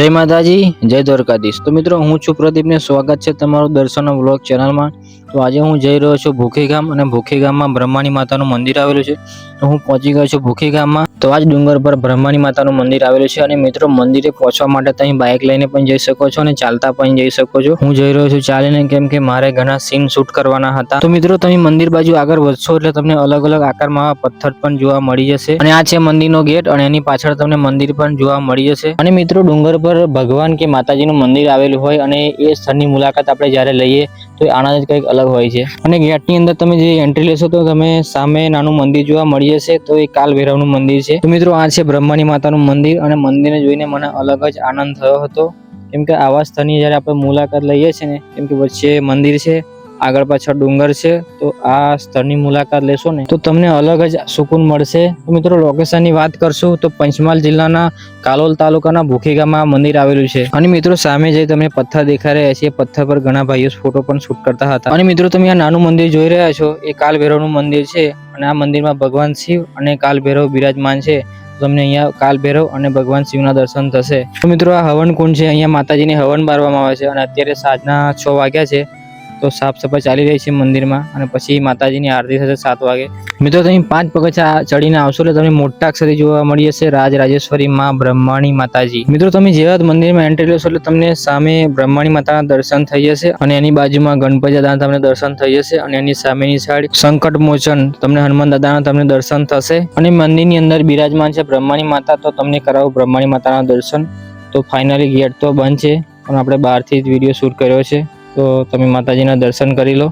જય માતાજી, જય દ્વારકાધીશ। તો મિત્રો હું છું પ્રદીપને સ્વાગત છે તમારું દર્શન વ્લોગ ચેનલમાં। તો આજે હું જઈ રહ્યો છું ભૂખી ગામ અને ભૂખી ગામમાં બ્રહ્માણી માતાનું મંદિર આવેલું છે। તો હું પહોંચી ગયો છું ભૂખી ગામમાં। તો આજ ડુંગર પર બ્રહ્માણી માતાનું મંદિર આવેલું છે અને મિત્રો મંદિરે પહોંચવા માટે તમે બાઇક લઈને પણ જઈ શકો છો અને ચાલતા પણ જઈ શકો છો। હું જઈ રહ્યો છું ચાલીને, કેમ કે મારે ઘણા સીન શૂટ કરવાના હતા। તો મિત્રો તમે મંદિર બાજુ આગળ વધશો એટલે તમને અલગ અલગ આકારમાં પથ્થર પણ જોવા મળી જશે અને આ છે મંદિરનો ગેટ અને એની પાછળ તમને મંદિર પણ જોવા મળી જશે। અને મિત્રો ડુંગર પર ભગવાન કે માતાજીનું મંદિર આવેલું હોય અને એ સ્થળની મુલાકાત આપણે જ્યારે લઈએ તો આનંદ જ કંઈક અલગ હોય છે। અને ગેટની અંદર તમે જે એન્ટ્રી લેશો તો તમે સામે નાનું મંદિર જોવા મળી જશે, તો એ કાલ ભૈરવનું મંદિર છે। તો મિત્રો આ છે બ્રહ્માણી માતાનું મંદિર અને મંદિરને જોઈને મને અલગ જ આનંદ થયો હતો, કેમ કે આવા સ્થળની જ્યારે આપણે મુલાકાત લઈએ છીએ ને, કેમ કે વચ્ચે મંદિર છે, આગળ પાછળ ડુંગર છે, તો આ સ્થળની મુલાકાત લેશો ને તો તમને અલગ જ સુકૂન મળશે। તો મિત્રો લોકેશનની વાત કરશું તો પંચમહાલ જિલ્લાના કાલોલ તાલુકાના ભૂખી ગામમાં મંદિર આવેલું છે। અને મિત્રો સામે જે તમને પથ્થર દેખાઈ રહ્યા છે, પથ્થર પર ઘણા ભાઈઓ ફોટો પણ શૂટ કરતા હતા। અને મિત્રો તમે આ નાનું મંદિર જોઈ રહ્યા છો એ કાલ ભૈરવનું મંદિર છે અને આ મંદિરમાં ભગવાન શિવ અને કાલ ભૈરવ બિરાજમાન છે। તમને અહીંયા કાલ ભૈરવ અને ભગવાન શિવના દર્શન થશે। તો મિત્રો આ હવન કુંડ છે, અહીંયા માતાજીને હવન બારવામાં આવે છે અને અત્યારે સાંજના 6 વાગ્યા છે। તો સાફ સફાઈ ચાલી રહી છે મંદિરમાં અને પછી માતાજીની આરતી થશે 7 વાગે। મિત્રો તમે 5 પગથિયાં ચડીને આવશો એટલે તમને મોટા અક્ષરે જોવા મળી જશે રાજરાજેશ્વરી માં બ્રહ્માણી માતાજી। મિત્રો તમે જેવા મંદિરમાં એન્ટ્રી લેશો એટલે તમને સામે બ્રહ્માણી માતાના દર્શન થઈ જશે અને એની બાજુમાં ગણપતિ દાદાના તમને દર્શન થઈ જશે અને એની સામેની સાઈડ સંકટ મોચન તમને હનુમાન દાદાના તમને દર્શન થશે। અને મંદિરની અંદર બિરાજમાન છે બ્રહ્માણી માતા, તો તમને કરાવું બ્રહ્માણી માતાના દર્શન। તો ફાઇનલી ગેટ તો બંધ છે પણ આપણે બહારથી જ વિડીયો શૂટ કર્યો છે, તો તમે માતાજીના દર્શન કરી લો।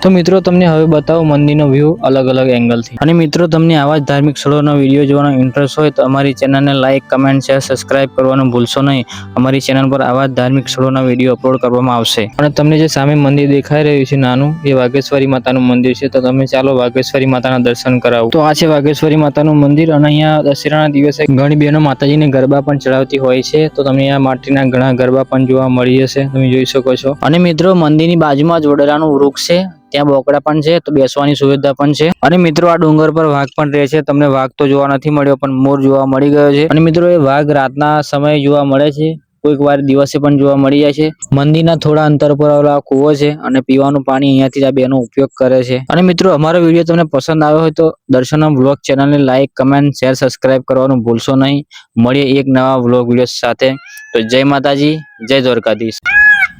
તો મિત્રો તમને હવે બતાવો મંદિરનો વ્યૂ અલગ અલગ એંગલથી। અને મિત્રો તમને આવા જ ધાર્મિક સ્થળોના વિડીયો જોવાનો ઇન્ટરેસ્ટ હોય તો અમારી ચેનલને લાઇક, કમેન્ટ, શેર, સબસ્ક્રાઇબ કરવાનું ભૂલશો નહીં। અમારી ચેનલ પર આવા જ ધાર્મિક સ્થળોના વિડીયો અપલોડ કરવામાં આવશે। અને તમને જે સામે મંદિર દેખાઈ રહ્યું છે નાનું, એ વાઘેશ્વરી માતાનું મંદિર છે। તો તમે ચાલો વાઘેશ્વરી માતાના દર્શન કરાવો। તો આ છે વાઘેશ્વરી માતાનું મંદિર અને અહીંયા દશેરાના દિવસે ઘણી બહેનો માતાજીને ગરબા પણ ચડાવતી હોય છે। તો તમને અહીંયા માટીના ઘણા ગરબા પણ જોવા મળી જશે, તમે જોઈ શકો છો। અને મિત્રો મંદિરની બાજુમાં જ વડેલાનું વૃક્ષ છે, ત્યાં બોકડા પણ છે, તો બેસવાની સુવિધા પણ છે। અને મિત્રો આ ડુંગર પર વાઘ પણ રહે છે, તમને વાઘ તો જોવા નથી મળ્યો પણ મોર જોવા મળી ગયો છે। અને મિત્રો એ વાઘ રાતના સમયે જોવા મળે છે, કોઈક વાર દિવસે પણ જોવા મળી જાય છે। મંદિરના થોડા અંતર પર આ કૂવો છે અને પીવાનું પાણી અહીંયાથી આ બેનો ઉપયોગ કરે છે। અને મિત્રો અમારો વિડીયો તમને પસંદ આવ્યો હોય તો દર્શન વ્લોગ ચેનલને લાઇક, કમેન્ટ, શેર, સબસ્ક્રાઇબ કરવાનું ભૂલશો નહીં। મળીએ એક નવા વ્લોગ વિડીયો સાથે। તો જય માતાજી, જય દ્વારકાધીશ।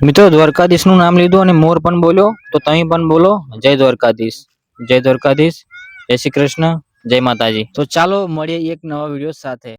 મિત્રો દ્વારકાધીશનું નામ લીધું અને મોર પણ બોલ્યો, તો તમે પણ બોલો જય દ્વારકાધીશ, જય દ્વારકાધીશ, જય શ્રી કૃષ્ણ, જય માતાજી। તો ચાલો મળીએ એક નવા વિડીયો સાથે।